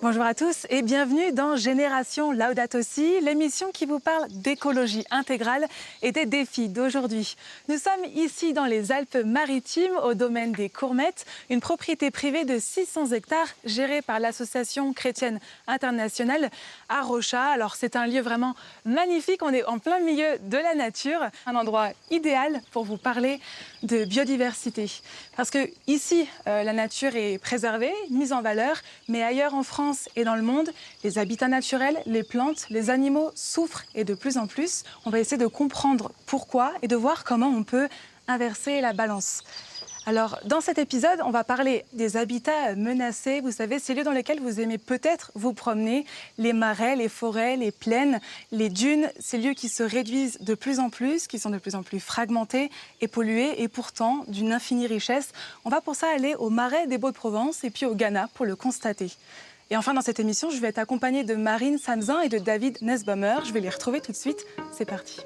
Bonjour à tous et bienvenue dans Génération Laudato Si, l'émission qui vous parle d'écologie intégrale et des défis d'aujourd'hui. Nous sommes ici dans les Alpes-Maritimes, au domaine des Courmettes, une propriété privée de 600 hectares gérée par l'Association chrétienne internationale à Rochat. Alors c'est un lieu vraiment magnifique, on est en plein milieu de la nature, un endroit idéal pour vous parler de biodiversité. Parce que ici, la nature est préservée, mise en valeur, mais ailleurs en France et dans le monde, les habitats naturels, les plantes, les animaux souffrent et de plus en plus. On va essayer de comprendre pourquoi et de voir comment on peut inverser la balance. Alors, dans cet épisode, on va parler des habitats menacés. Vous savez, ces lieux dans lesquels vous aimez peut-être vous promener, les marais, les forêts, les plaines, les dunes, ces lieux qui se réduisent de plus en plus, qui sont de plus en plus fragmentés et pollués, et pourtant d'une infinie richesse. On va pour ça aller au marais des Baux-de-Provence et puis au Ghana pour le constater. Et enfin, dans cette émission, je vais être accompagnée de Marine Samzin et de David Nesbaumer. Je vais les retrouver tout de suite. C'est parti.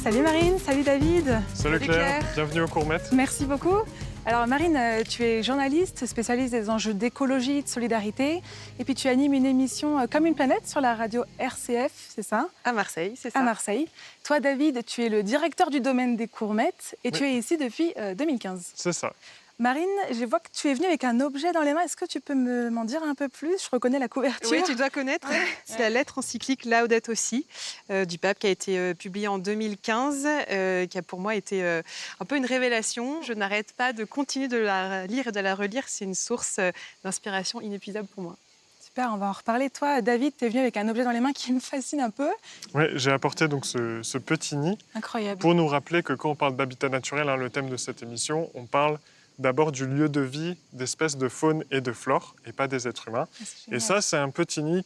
Salut Marine, salut David. Salut Claire, bienvenue aux Courmettes. Merci beaucoup. Alors Marine, tu es journaliste, spécialiste des enjeux d'écologie, de solidarité. Et puis tu animes une émission Comme une planète sur la radio RCF, c'est ça? À Marseille, c'est ça. À Marseille. Toi David, tu es le directeur du domaine des Courmettes et tu es ici depuis 2015. C'est ça. Marine, je vois que tu es venue avec un objet dans les mains. Est-ce que tu peux m'en dire un peu plus? Je reconnais la couverture. Oui, tu dois connaître. C'est la lettre encyclique Laudato Si du pape qui a été publiée en 2015, qui a pour moi été un peu une révélation. Je n'arrête pas de continuer de la lire et de la relire. C'est une source d'inspiration inépuisable pour moi. Super, on va en reparler. Toi, David, tu es venu avec un objet dans les mains qui me fascine un peu. Oui, j'ai apporté donc ce petit nid. Incroyable. Pour nous rappeler que quand on parle d'habitat naturel, le thème de cette émission, on parle d'abord du lieu de vie d'espèces de faune et de flore, et pas des êtres humains. Et ça, c'est un petit nid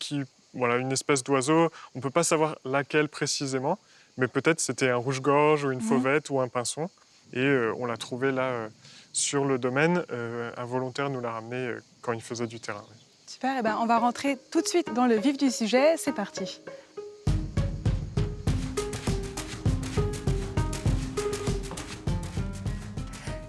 voilà, une espèce d'oiseau, on ne peut pas savoir laquelle précisément, mais peut-être c'était un rouge-gorge ou une fauvette ou un pinson. Et on l'a trouvé là sur le domaine. Un volontaire nous l'a ramené quand il faisait du terrain. Oui. Super, et on va rentrer tout de suite dans le vif du sujet. C'est parti.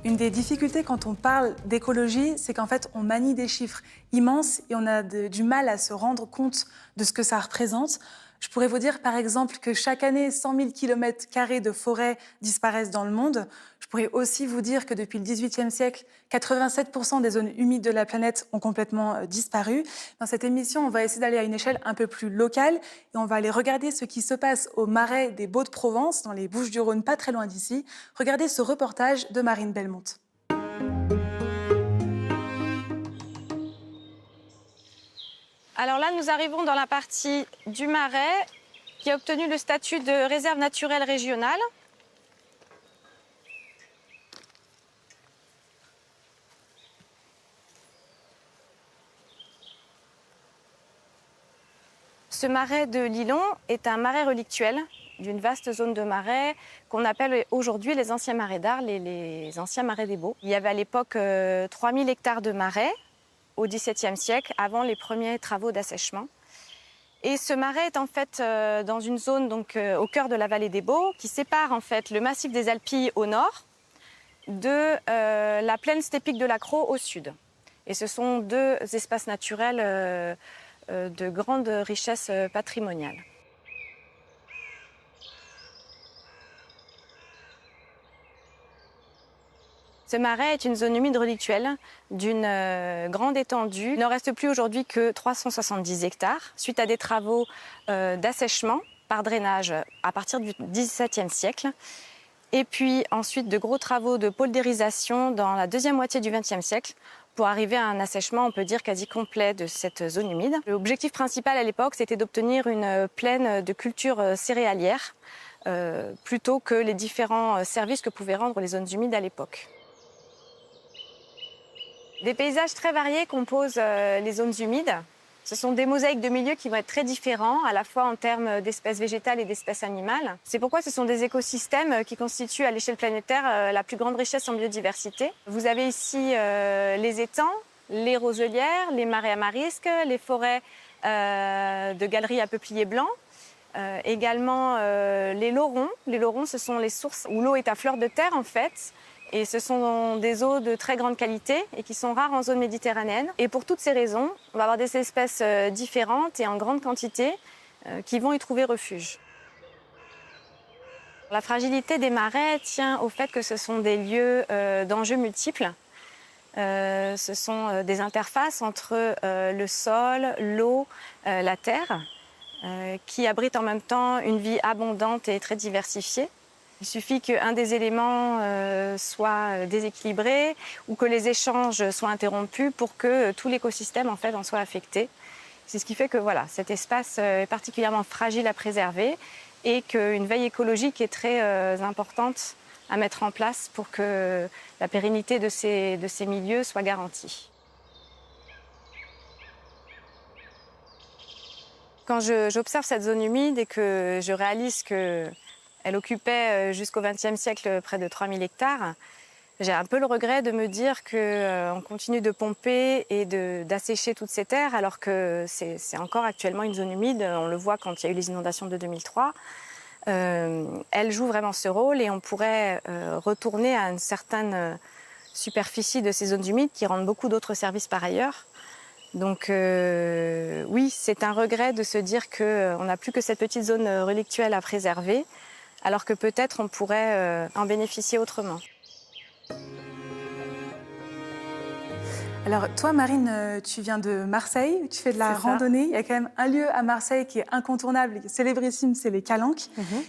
Une des difficultés quand on parle d'écologie, c'est qu'en fait, on manie des chiffres immenses et on a du mal à se rendre compte de ce que ça représente. Je pourrais vous dire, par exemple, que chaque année, 100 000 km² de forêt disparaissent dans le monde. Je pourrais aussi vous dire que depuis le XVIIIe siècle, 87% des zones humides de la planète ont complètement disparu. Dans cette émission, on va essayer d'aller à une échelle un peu plus locale et on va aller regarder ce qui se passe au marais des Baux-de-Provence, dans les Bouches-du-Rhône, pas très loin d'ici. Regardez ce reportage de Marine Belmonte. Alors là, nous arrivons dans la partie du marais qui a obtenu le statut de réserve naturelle régionale. Ce marais de Lillon est un marais relictuel d'une vaste zone de marais qu'on appelle aujourd'hui les anciens marais d'Arles et les anciens marais des Baux. Il y avait à l'époque 3000 hectares de marais au XVIIe siècle, avant les premiers travaux d'assèchement. Et ce marais est en fait dans une zone donc, au cœur de la vallée des Baux qui sépare en fait le massif des Alpilles au nord de la plaine steppique de la Crau au sud. Et ce sont deux espaces naturels de grande richesse patrimoniale. Ce marais est une zone humide relictuelle d'une grande étendue. Il n'en reste plus aujourd'hui que 370 hectares, suite à des travaux d'assèchement par drainage à partir du XVIIe siècle. Et puis ensuite de gros travaux de poldérisation dans la deuxième moitié du XXe siècle pour arriver à un assèchement, on peut dire, quasi complet de cette zone humide. L'objectif principal à l'époque, c'était d'obtenir une plaine de culture céréalière plutôt que les différents services que pouvaient rendre les zones humides à l'époque. Des paysages très variés composent les zones humides. Ce sont des mosaïques de milieux qui vont être très différents, à la fois en termes d'espèces végétales et d'espèces animales. C'est pourquoi ce sont des écosystèmes qui constituent à l'échelle planétaire la plus grande richesse en biodiversité. Vous avez ici les étangs, les roselières, les marais à marisques, les forêts de galeries à peupliers blancs, également les laurons. Les laurons, ce sont les sources où l'eau est à fleur de terre en fait, Et ce sont des eaux de très grande qualité et qui sont rares en zone méditerranéenne. Et pour toutes ces raisons, on va avoir des espèces différentes et en grande quantité qui vont y trouver refuge. La fragilité des marais tient au fait que ce sont des lieux d'enjeux multiples. Ce sont des interfaces entre le sol, l'eau, la terre, qui abritent en même temps une vie abondante et très diversifiée. Il suffit qu'un des éléments soit déséquilibré ou que les échanges soient interrompus pour que tout l'écosystème en fait, en soit affecté. C'est ce qui fait que voilà, cet espace est particulièrement fragile à préserver et qu'une veille écologique est très importante à mettre en place pour que la pérennité de ces milieux soit garantie. Quand j'observe cette zone humide et que je réalise qu'elle occupait jusqu'au XXe siècle près de 3000 hectares, j'ai un peu le regret de me dire qu'on continue de pomper et d'assécher toutes ces terres alors que c'est encore actuellement une zone humide. On le voit quand il y a eu les inondations de 2003. Elle joue vraiment ce rôle et on pourrait retourner à une certaine superficie de ces zones humides qui rendent beaucoup d'autres services par ailleurs. Donc oui, c'est un regret de se dire qu'on n'a plus que cette petite zone relictuelle à préserver, alors que peut-être on pourrait en bénéficier autrement. Alors toi, Marine, tu viens de Marseille, tu fais de la randonnée. Il y a quand même un lieu à Marseille qui est incontournable, célébrissime, c'est les Calanques.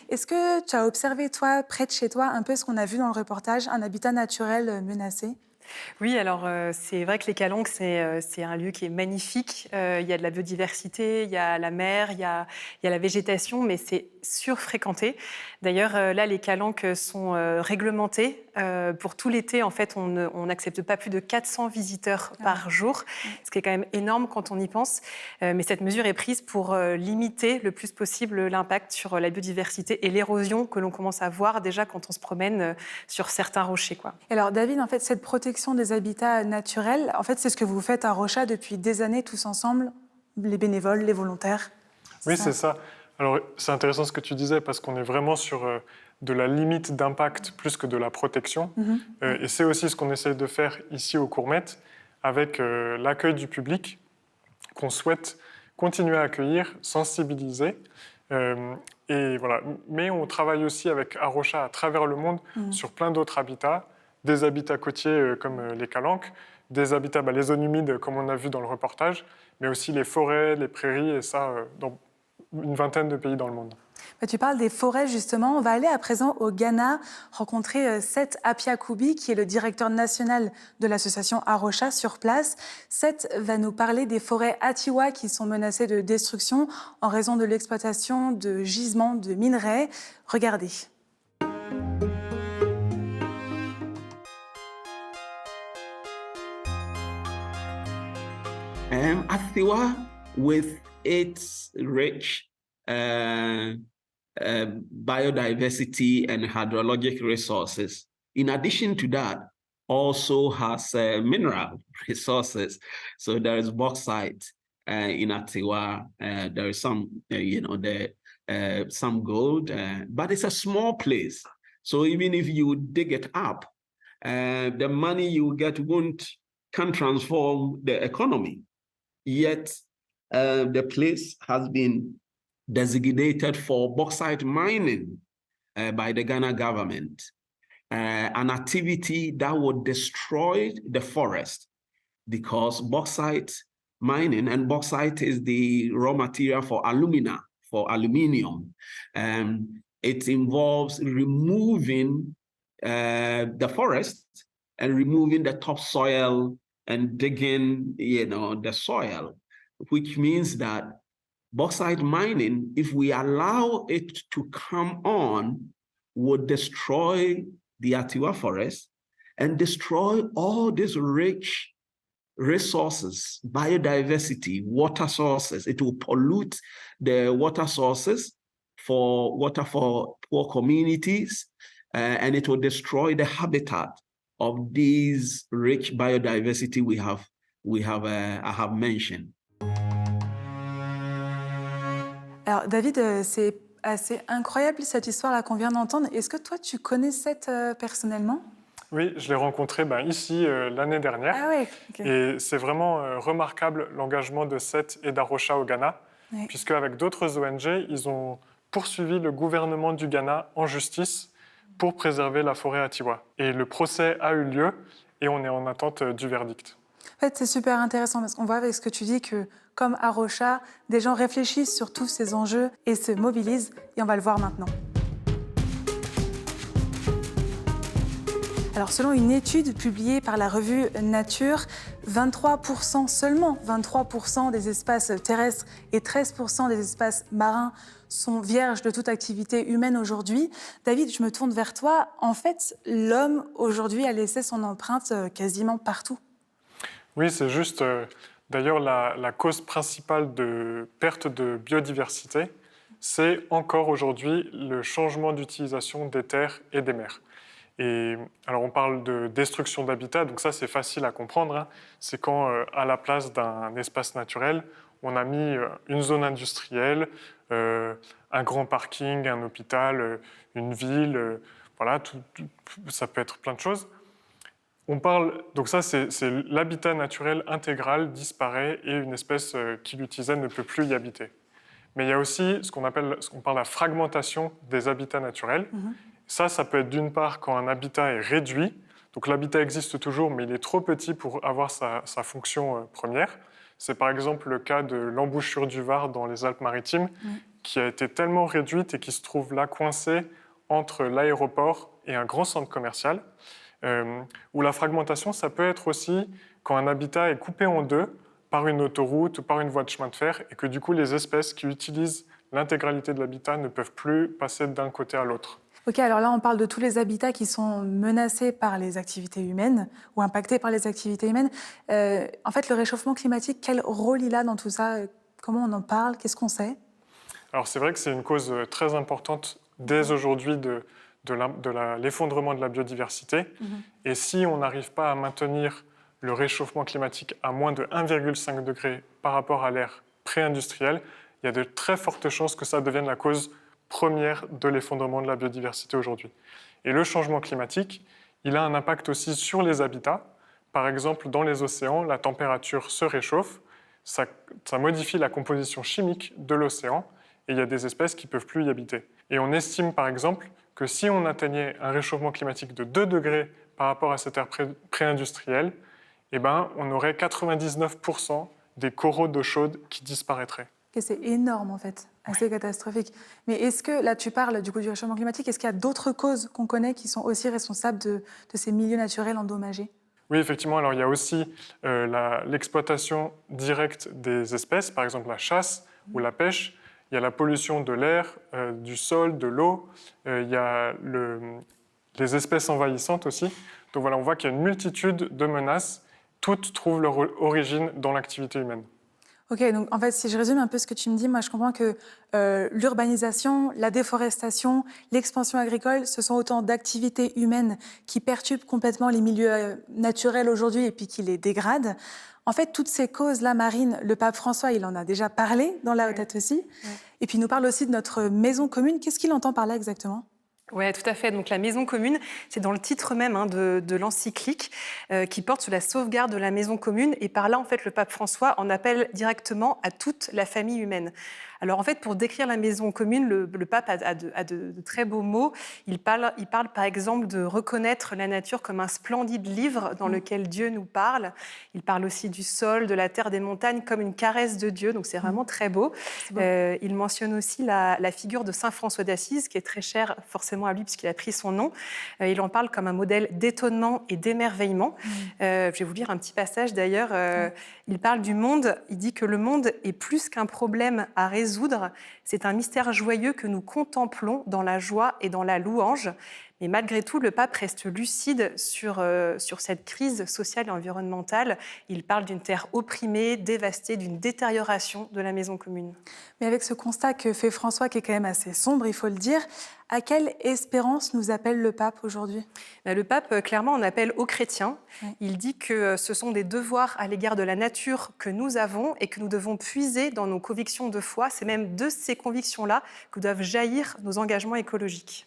Est-ce que tu as observé, toi, près de chez toi, un peu ce qu'on a vu dans le reportage, un habitat naturel menacé ? Oui, alors c'est vrai que les Calanques, c'est un lieu qui est magnifique. Il y a de la biodiversité, il y a la mer, il y a la végétation, mais c'est surfréquenté. D'ailleurs, là, les Calanques sont réglementées. Pour tout l'été, en fait, on n'accepte pas plus de 400 visiteurs par jour, ce qui est quand même énorme quand on y pense. Mais cette mesure est prise pour limiter le plus possible l'impact sur la biodiversité et l'érosion que l'on commence à voir déjà quand on se promène sur certains rochers, quoi. Alors, David, en fait, cette protection des habitats naturels, en fait, c'est ce que vous faites à Rocha depuis des années, tous ensemble, les bénévoles, les volontaires. Oui, c'est ça. Alors, c'est intéressant ce que tu disais, parce qu'on est vraiment sur de la limite d'impact plus que de la protection. Et c'est aussi ce qu'on essaie de faire ici au Courmet, avec l'accueil du public, qu'on souhaite continuer à accueillir, sensibiliser. Et voilà. Mais on travaille aussi avec Arocha à travers le monde sur plein d'autres habitats, des habitats côtiers comme les Calanques, des habitats, les zones humides comme on a vu dans le reportage, mais aussi les forêts, les prairies, et ça dans une vingtaine de pays dans le monde. Tu parles des forêts, justement. On va aller à présent au Ghana rencontrer Seth Apiakoubi, qui est le directeur national de l'association Arocha sur place. Seth va nous parler des forêts Atiwa qui sont menacées de destruction en raison de l'exploitation de gisements de minerais. Regardez. Atiwa, with its rich biodiversity and hydrologic resources, in addition to that, also has mineral resources. So there is bauxite in Atiwa. There is some, some gold, but it's a small place. So even if you dig it up, the money you get can transform the economy. Yet the place has been designated for bauxite mining by the Ghana government, an activity that would destroy the forest because bauxite mining, and bauxite is the raw material for aluminium. It involves removing the forest and removing the topsoil and digging, the soil, which means that bauxite mining, if we allow it to come on, would destroy the Atiwa forest and destroy all these rich resources, biodiversity, water sources. It will pollute the water sources for poor communities, and it will destroy the habitat of these rich biodiversity I have mentioned. Alors, David, c'est assez incroyable cette histoire-là qu'on vient d'entendre. Est-ce que toi, tu connais Seth personnellement ? Oui, je l'ai rencontré ici l'année dernière. Ah oui, ok. Et c'est vraiment remarquable l'engagement de Seth et d'Arosha au Ghana, Oui. puisque avec d'autres ONG, ils ont poursuivi le gouvernement du Ghana en justice pour préserver la forêt à Tiwa. Et le procès a eu lieu et on est en attente du verdict. En fait, c'est super intéressant parce qu'on voit avec ce que tu dis que, comme à Rocha, des gens réfléchissent sur tous ces enjeux et se mobilisent, et on va le voir maintenant. Alors, selon une étude publiée par la revue Nature, 23% seulement, 23% des espaces terrestres et 13% des espaces marins sont vierges de toute activité humaine aujourd'hui. David, je me tourne vers toi. En fait, l'homme aujourd'hui a laissé son empreinte quasiment partout. Oui, c'est juste. D'ailleurs, la cause principale de perte de biodiversité, c'est encore aujourd'hui le changement d'utilisation des terres et des mers. Et alors, on parle de destruction d'habitat, donc ça, c'est facile à comprendre. Hein. C'est quand, à la place d'un espace naturel, on a mis une zone industrielle, un grand parking, un hôpital, une ville, voilà, ça peut être plein de choses. On parle, donc ça, c'est l'habitat naturel intégral disparaît et une espèce qui l'utilisait ne peut plus y habiter. Mais il y a aussi ce qu'on parle de la fragmentation des habitats naturels. Ça peut être d'une part quand un habitat est réduit, donc l'habitat existe toujours, mais il est trop petit pour avoir sa fonction première. C'est par exemple le cas de l'embouchure du Var dans les Alpes-Maritimes, qui a été tellement réduite et qui se trouve là coincée entre l'aéroport et un grand centre commercial. Ou la fragmentation, ça peut être aussi quand un habitat est coupé en deux par une autoroute ou par une voie de chemin de fer et que du coup les espèces qui utilisent l'intégralité de l'habitat ne peuvent plus passer d'un côté à l'autre. Ok, alors là on parle de tous les habitats qui sont menacés par les activités humaines ou impactés par les activités humaines. En fait, le réchauffement climatique, quel rôle il a dans tout ça? Comment on en parle? Qu'est-ce qu'on sait? Alors c'est vrai que c'est une cause très importante dès aujourd'hui de l'effondrement de la biodiversité. Et si on n'arrive pas à maintenir le réchauffement climatique à moins de 1,5 degré par rapport à l'ère pré-industrielle, il y a de très fortes chances que ça devienne la cause première de l'effondrement de la biodiversité aujourd'hui. Et le changement climatique, il a un impact aussi sur les habitats. Par exemple, dans les océans, la température se réchauffe, ça modifie la composition chimique de l'océan, et il y a des espèces qui ne peuvent plus y habiter. Et on estime par exemple que si on atteignait un réchauffement climatique de 2 degrés par rapport à cette ère pré-industrielle, on aurait 99% des coraux d'eau chaude qui disparaîtraient. C'est énorme en fait, assez catastrophique. Mais est-ce que, là tu parles du réchauffement climatique, est-ce qu'il y a d'autres causes qu'on connaît qui sont aussi responsables de ces milieux naturels endommagés? Oui, effectivement. Alors il y a aussi l'exploitation directe des espèces, par exemple la chasse ou la pêche. Il y a la pollution de l'air, du sol, de l'eau. Il y a les espèces envahissantes aussi. Donc voilà, on voit qu'il y a une multitude de menaces. Toutes trouvent leur origine dans l'activité humaine. Ok, donc en fait, si je résume un peu ce que tu me dis, moi je comprends que l'urbanisation, la déforestation, l'expansion agricole, ce sont autant d'activités humaines qui perturbent complètement les milieux naturels aujourd'hui et puis qui les dégradent. En fait, toutes ces causes-là, Marine, le pape François, il en a déjà parlé dans Laudato Si. Et puis il nous parle aussi de notre maison commune. Qu'est-ce qu'il entend par là exactement ? Oui, tout à fait. Donc la maison commune, c'est dans le titre même de l'encyclique qui porte sur la sauvegarde de la maison commune. Et par là, en fait, le pape François en appelle directement à toute la famille humaine. Alors en fait, pour décrire la maison commune, le pape a de très beaux mots. Il parle par exemple de reconnaître la nature comme un splendide livre dans lequel Dieu nous parle. Il parle aussi du sol, de la terre, des montagnes comme une caresse de Dieu. Donc c'est vraiment très beau. Il mentionne aussi la figure de Saint François d'Assise, qui est très chère forcément à lui puisqu'il a pris son nom. Il en parle comme un modèle d'étonnement et d'émerveillement. Je vais vous lire un petit passage d'ailleurs. Il parle du monde. Il dit que le monde est plus qu'un problème à résoudre. C'est un mystère joyeux que nous contemplons dans la joie et dans la louange. Mais malgré tout, le pape reste lucide sur cette crise sociale et environnementale. Il parle d'une terre opprimée, dévastée, d'une détérioration de la maison commune. Mais avec ce constat que fait François, qui est quand même assez sombre, il faut le dire, à quelle espérance nous appelle le pape aujourd'hui ? Le pape, clairement, en appelle aux chrétiens. Il dit que ce sont des devoirs à l'égard de la nature que nous avons et que nous devons puiser dans nos convictions de foi. C'est même de ces convictions-là que doivent jaillir nos engagements écologiques.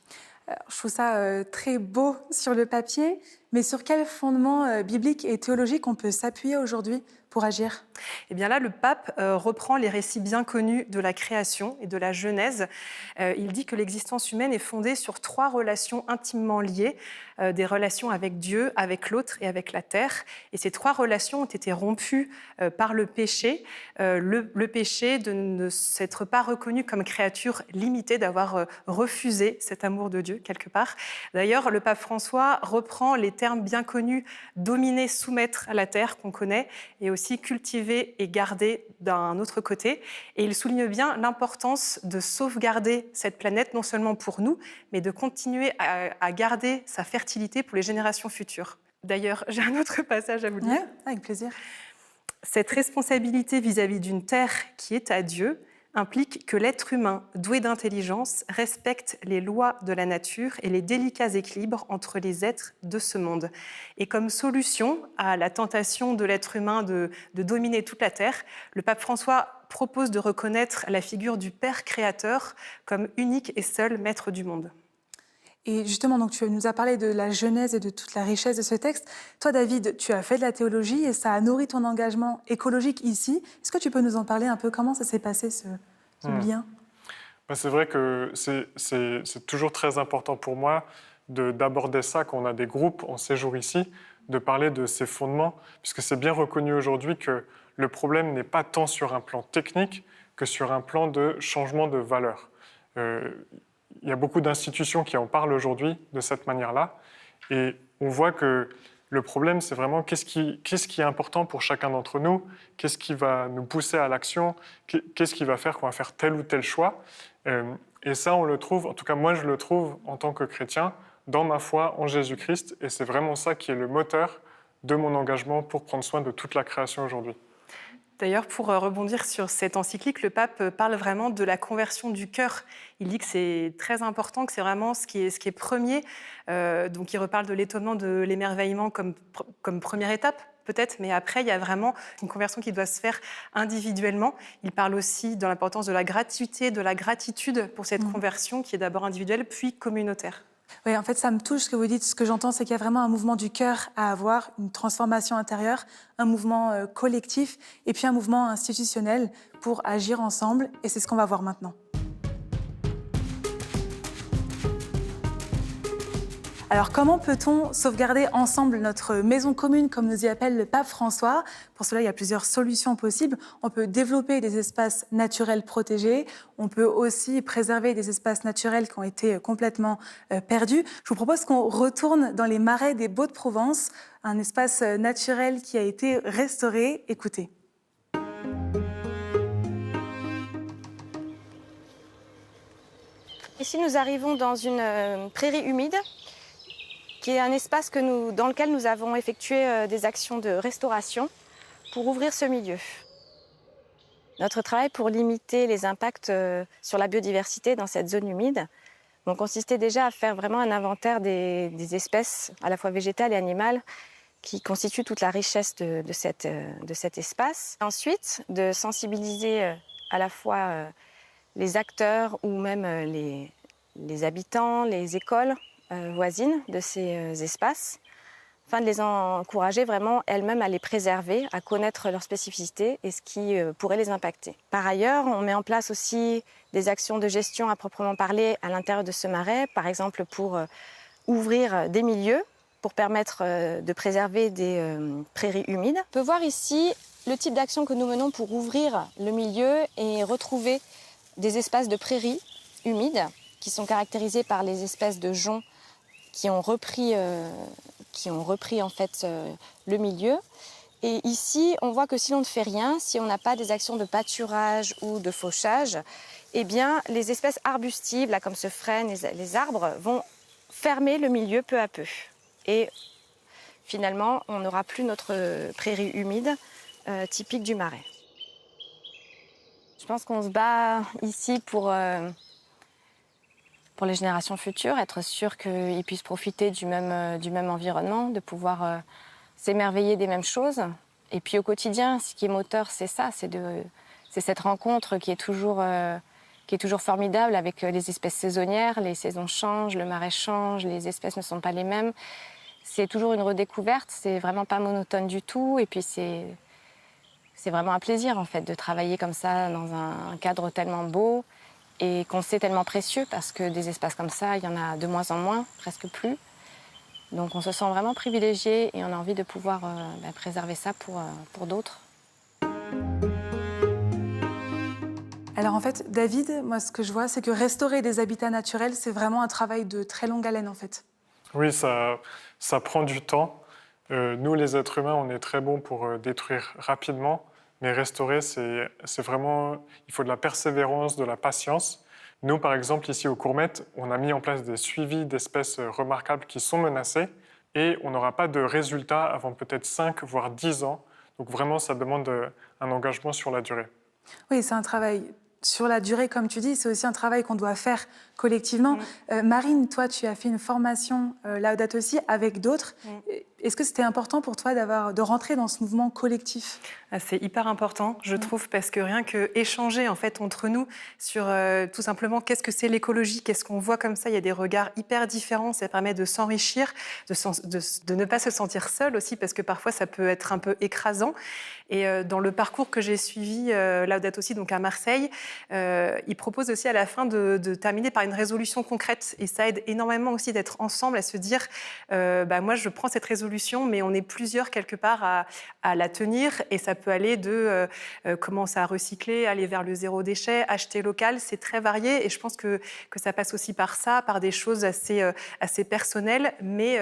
Je trouve ça très beau sur le papier, Mais sur quel fondement biblique et théologique on peut s'appuyer aujourd'hui pour agir? Et bien là, le pape reprend les récits bien connus de la création et de la Genèse. Il dit que l'existence humaine est fondée sur 3 relations intimement liées, des relations avec Dieu, avec l'autre et avec la terre. Et ces 3 relations ont été rompues par le péché. Le péché de ne s'être pas reconnu comme créature limitée, d'avoir refusé cet amour de Dieu quelque part. D'ailleurs, le pape François reprend les termes bien connus dominer, soumettre à la terre qu'on connaît, et aussi cultiver et garder d'un autre côté. Et il souligne bien l'importance de sauvegarder cette planète, non seulement pour nous, mais de continuer à garder sa fertilité pour les générations futures. D'ailleurs, j'ai un autre passage à vous lire. Ouais, avec plaisir. Cette responsabilité vis-à-vis d'une terre qui est à Dieu implique que l'être humain, doué d'intelligence, respecte les lois de la nature et les délicats équilibres entre les êtres de ce monde. Et comme solution à la tentation de l'être humain de dominer toute la terre, le pape François propose de reconnaître la figure du Père créateur comme unique et seul maître du monde. Et justement, donc, tu nous as parlé de la Genèse et de toute la richesse de ce texte. Toi, David, tu as fait de la théologie et ça a nourri ton engagement écologique ici. Est-ce que tu peux nous en parler un peu? Comment ça s'est passé, ce lien? C'est vrai que c'est toujours très important pour moi d'aborder ça quand on a des groupes en séjour ici, de parler de ces fondements, puisque c'est bien reconnu aujourd'hui que le problème n'est pas tant sur un plan technique que sur un plan de changement de valeur. Il y a beaucoup d'institutions qui en parlent aujourd'hui de cette manière-là. Et on voit que le problème, c'est vraiment qu'est-ce qui est important pour chacun d'entre nous, qu'est-ce qui va nous pousser à l'action, qu'est-ce qui va faire qu'on va faire tel ou tel choix. Et ça, on le trouve, en tout cas moi je le trouve en tant que chrétien, dans ma foi en Jésus-Christ. Et c'est vraiment ça qui est le moteur de mon engagement pour prendre soin de toute la création aujourd'hui. D'ailleurs, pour rebondir sur cette encyclique, le pape parle vraiment de la conversion du cœur. Il dit que c'est très important, que c'est vraiment ce qui est premier. Donc il reparle de l'étonnement, de l'émerveillement comme première étape, peut-être, mais après, il y a vraiment une conversion qui doit se faire individuellement. Il parle aussi de l'importance de la gratuité, de la gratitude pour cette conversion qui est d'abord individuelle, puis communautaire. Oui, en fait, ça me touche ce que vous dites. Ce que j'entends, c'est qu'il y a vraiment un mouvement du cœur à avoir, une transformation intérieure, un mouvement collectif et puis un mouvement institutionnel pour agir ensemble. Et c'est ce qu'on va voir maintenant. Alors, comment peut-on sauvegarder ensemble notre maison commune, comme nous y appelle le pape François? Pour cela, il y a plusieurs solutions possibles. On peut développer des espaces naturels protégés. On peut aussi préserver des espaces naturels qui ont été complètement perdus. Je vous propose qu'on retourne dans les marais des Baux-de-Provence, un espace naturel qui a été restauré. Écoutez. Ici, nous arrivons dans une prairie humide, qui est un espace dans lequel nous avons effectué des actions de restauration pour ouvrir ce milieu. Notre travail pour limiter les impacts sur la biodiversité dans cette zone humide consistait déjà à faire vraiment un inventaire des espèces, à la fois végétales et animales, qui constituent toute la richesse de cet espace. Ensuite, de sensibiliser à la fois les acteurs ou même les habitants, les écoles, voisines de ces espaces, afin de les encourager vraiment elles-mêmes à les préserver, à connaître leurs spécificités et ce qui pourrait les impacter. Par ailleurs, on met en place aussi des actions de gestion à proprement parler à l'intérieur de ce marais, par exemple pour ouvrir des milieux, pour permettre de préserver des prairies humides. On peut voir ici le type d'action que nous menons pour ouvrir le milieu et retrouver des espaces de prairies humides qui sont caractérisés par les espèces de joncs qui ont repris en fait le milieu. Et ici, on voit que si l'on ne fait rien, si on n'a pas des actions de pâturage ou de fauchage, eh bien, les espèces arbustives, là, comme ce frêne, les arbres, vont fermer le milieu peu à peu. Et finalement, on n'aura plus notre prairie humide typique du Marais. Je pense qu'on se bat ici pour les générations futures, être sûr qu'ils puissent profiter du même environnement, de pouvoir s'émerveiller des mêmes choses. Et puis au quotidien, ce qui est moteur, c'est ça, c'est cette rencontre qui est toujours formidable avec les espèces saisonnières. Les saisons changent, le marais change, les espèces ne sont pas les mêmes. c'est toujours une redécouverte, c'est vraiment pas monotone du tout. Et puis c'est vraiment un plaisir en fait de travailler comme ça dans un cadre tellement beau et qu'on sait tellement précieux parce que des espaces comme ça, il y en a de moins en moins, presque plus. Donc on se sent vraiment privilégié et on a envie de pouvoir préserver ça pour d'autres. Alors en fait, David, moi ce que je vois, c'est que restaurer des habitats naturels, c'est vraiment un travail de très longue haleine en fait. Oui, ça prend du temps. Nous, les êtres humains, on est très bons pour détruire rapidement, mais restaurer, c'est vraiment... Il faut de la persévérance, de la patience. Nous, par exemple, ici au Courmet, on a mis en place des suivis d'espèces remarquables qui sont menacées et on n'aura pas de résultats avant peut-être 5 voire 10 ans. Donc vraiment, ça demande un engagement sur la durée. Oui, c'est un travail sur la durée, comme tu dis, c'est aussi un travail qu'on doit faire collectivement. Marine, toi, tu as fait une formation Laudato Si avec d'autres. Est-ce que c'était important pour toi de rentrer dans ce mouvement collectif ? C'est hyper important, je trouve, parce que rien que échanger en fait entre nous sur tout simplement qu'est-ce que c'est l'écologie, qu'est-ce qu'on voit comme ça, il y a des regards hyper différents, ça permet de s'enrichir, de ne pas se sentir seul aussi, parce que parfois ça peut être un peu écrasant. Et dans le parcours que j'ai suivi Laudato Si, donc à Marseille, il propose aussi à la fin de terminer par une résolution concrète. Et ça aide énormément aussi d'être ensemble, à se dire moi je prends cette résolution, mais on est plusieurs quelque part à la tenir. Et ça peut aller de commencer à recycler, aller vers le zéro déchet, acheter local. C'est très varié et je pense que ça passe aussi par ça, par des choses assez personnelles. Mais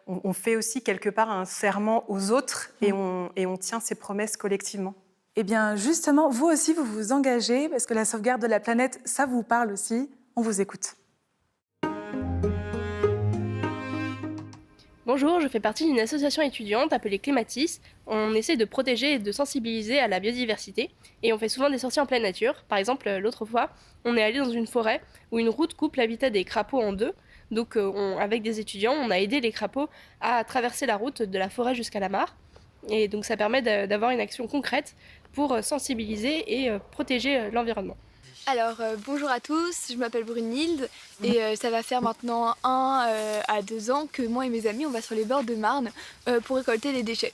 on fait aussi quelque part un serment aux autres et on tient ses promesses collectivement. Eh bien, justement, vous aussi, vous vous engagez parce que la sauvegarde de la planète, ça vous parle aussi. On vous écoute. Bonjour, je fais partie d'une association étudiante appelée Clématis. On essaie de protéger et de sensibiliser à la biodiversité et on fait souvent des sorties en pleine nature. Par exemple, l'autre fois, on est allé dans une forêt où une route coupe l'habitat des crapauds en deux. Donc avec des étudiants, on a aidé les crapauds à traverser la route de la forêt jusqu'à la mare. Et donc ça permet d'avoir une action concrète pour sensibiliser et protéger l'environnement. Alors bonjour à tous, je m'appelle Brunhilde et ça va faire maintenant 1 à 2 ans que moi et mes amis on va sur les bords de Marne pour récolter les déchets.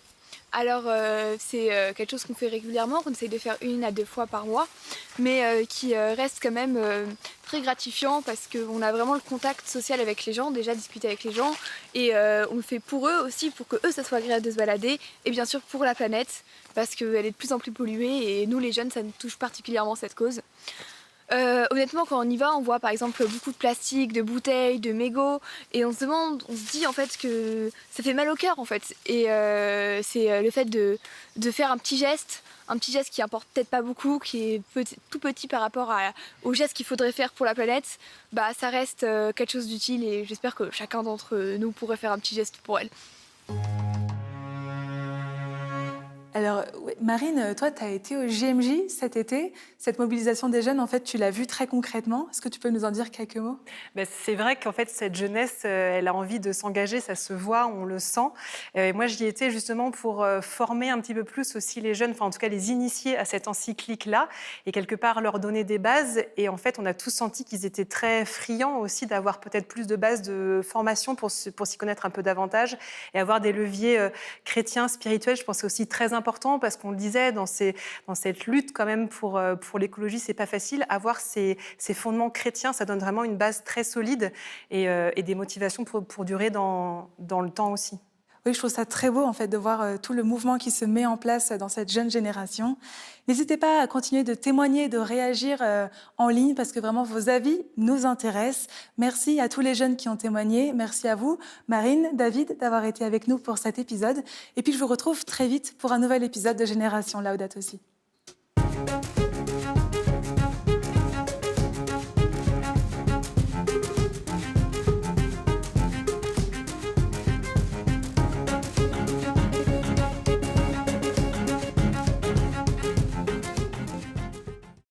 Alors c'est quelque chose qu'on fait régulièrement, qu'on essaye de faire 1 à 2 fois par mois, mais qui reste quand même très gratifiant parce qu'on a vraiment le contact social avec les gens, déjà discuter avec les gens, et on le fait pour eux aussi, pour que eux ça soit agréable de se balader, et bien sûr pour la planète, parce qu'elle est de plus en plus polluée, et nous les jeunes ça nous touche particulièrement cette cause. Honnêtement, quand on y va, on voit par exemple beaucoup de plastique, de bouteilles, de mégots, et on se dit en fait que ça fait mal au cœur en fait. Et c'est le fait de faire un petit geste qui importe peut-être pas beaucoup, qui est tout petit par rapport au geste qu'il faudrait faire pour la planète, bah ça reste quelque chose d'utile et j'espère que chacun d'entre nous pourrait faire un petit geste pour elle. Alors, Marine, toi, tu as été au JMJ cet été. Cette mobilisation des jeunes, en fait, tu l'as vue très concrètement. Est-ce que tu peux nous en dire quelques mots ? C'est vrai qu'en fait, cette jeunesse, elle a envie de s'engager, ça se voit, on le sent. Moi, j'y étais justement pour former un petit peu plus aussi les jeunes, enfin en tout cas les initier à cette encyclique-là, et quelque part leur donner des bases. Et en fait, on a tous senti qu'ils étaient très friands aussi d'avoir peut-être plus de bases de formation pour s'y connaître un peu davantage et avoir des leviers chrétiens, spirituels. Je pense que c'est aussi très important parce qu'on le disait, dans cette lutte quand même pour l'écologie, c'est pas facile. Avoir ces fondements chrétiens, ça donne vraiment une base très solide et des motivations pour durer dans le temps aussi. Oui, je trouve ça très beau en fait de voir tout le mouvement qui se met en place dans cette jeune génération. N'hésitez pas à continuer de témoigner, de réagir en ligne parce que vraiment vos avis nous intéressent. Merci à tous les jeunes qui ont témoigné. Merci à vous, Marine, David, d'avoir été avec nous pour cet épisode. Et puis je vous retrouve très vite pour un nouvel épisode de Génération Laudato Si.